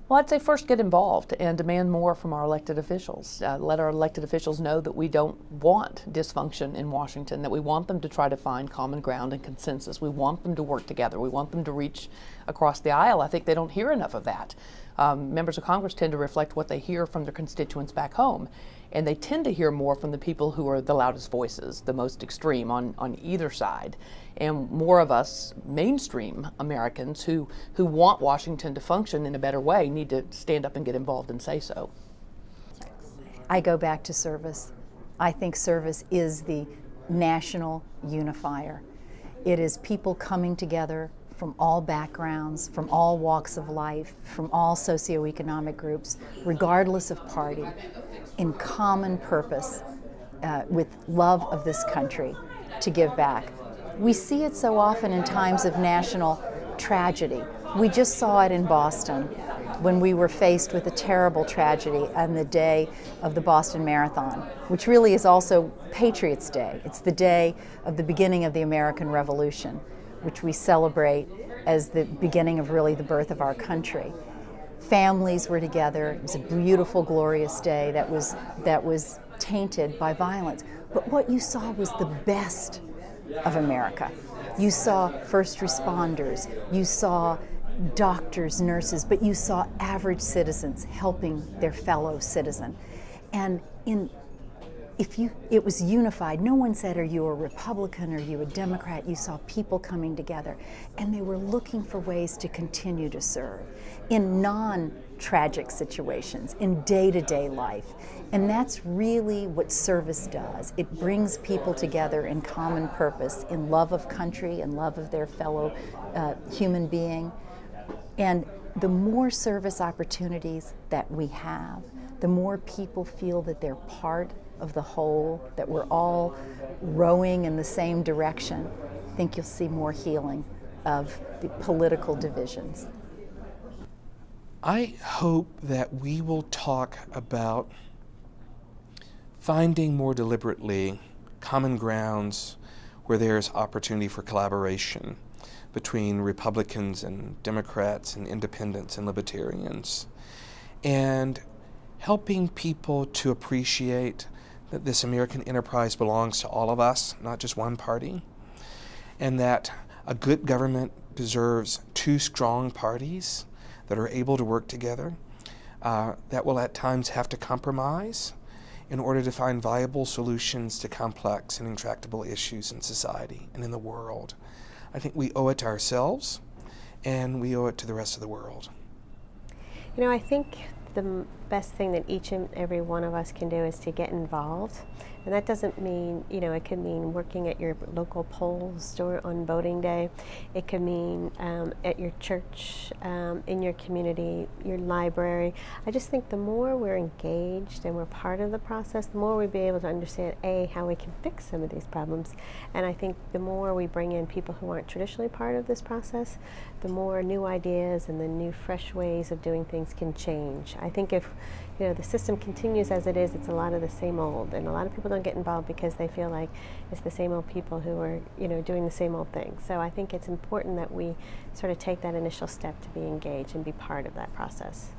Well, I'd say first get involved and demand more from our elected officials. Let our elected officials know that we don't want dysfunction in Washington, that we want them to try to find common ground and consensus. We want them to work together. We want them to reach across the aisle. I think they don't hear enough of that. Members of Congress tend to reflect what they hear from their constituents back home. And they tend to hear more from the people who are the loudest voices, the most extreme on either side. And more of us mainstream Americans who want Washington to function in a better way need to stand up and get involved and say so. I go back to service. I think service is the national unifier. It is people coming together from all backgrounds, from all walks of life, from all socioeconomic groups, regardless of party, in common purpose, with love of this country, to give back. We see it so often in times of national tragedy. We just saw it in Boston when we were faced with a terrible tragedy on the day of the Boston Marathon, which really is also Patriots' Day. It's the day of the beginning of the American Revolution, which we celebrate as the beginning of really the birth of our country. Families were together. It was a beautiful, glorious day that was tainted by violence. But what you saw was the best of America. You saw first responders, you saw doctors, nurses, but you saw average citizens helping their fellow citizen. And it was unified. No one said, are you a Republican, are you a Democrat? You saw people coming together, and they were looking for ways to continue to serve in non-tragic situations, in day-to-day life. And that's really what service does. It brings people together in common purpose, in love of country and love of their fellow human being. And the more service opportunities that we have, the more people feel that they're part of the whole, that we're all rowing in the same direction. I think you'll see more healing of the political divisions. I hope that we will talk about finding more deliberately common grounds where there's opportunity for collaboration between Republicans and Democrats and independents and libertarians, and helping people to appreciate that this American enterprise belongs to all of us, not just one party, and that a good government deserves two strong parties that are able to work together, that will at times have to compromise in order to find viable solutions to complex and intractable issues in society and in the world. I think we owe it to ourselves, and we owe it to the rest of the world. You know, I think the best thing that each and every one of us can do is to get involved. And that doesn't mean, you know, it could mean working at your local poll store on voting day. It could mean at your church, in your community, your library. I just think the more we're engaged and we're part of the process, the more we'll be able to understand, A, how we can fix some of these problems. And I think the more we bring in people who aren't traditionally part of this process, the more new ideas and the new fresh ways of doing things can change. I think if the system continues as it is, it's a lot of the same old, and a lot of people don't get involved because they feel like it's the same old people who are doing the same old thing. So I think it's important that we sort of take that initial step to be engaged and be part of that process.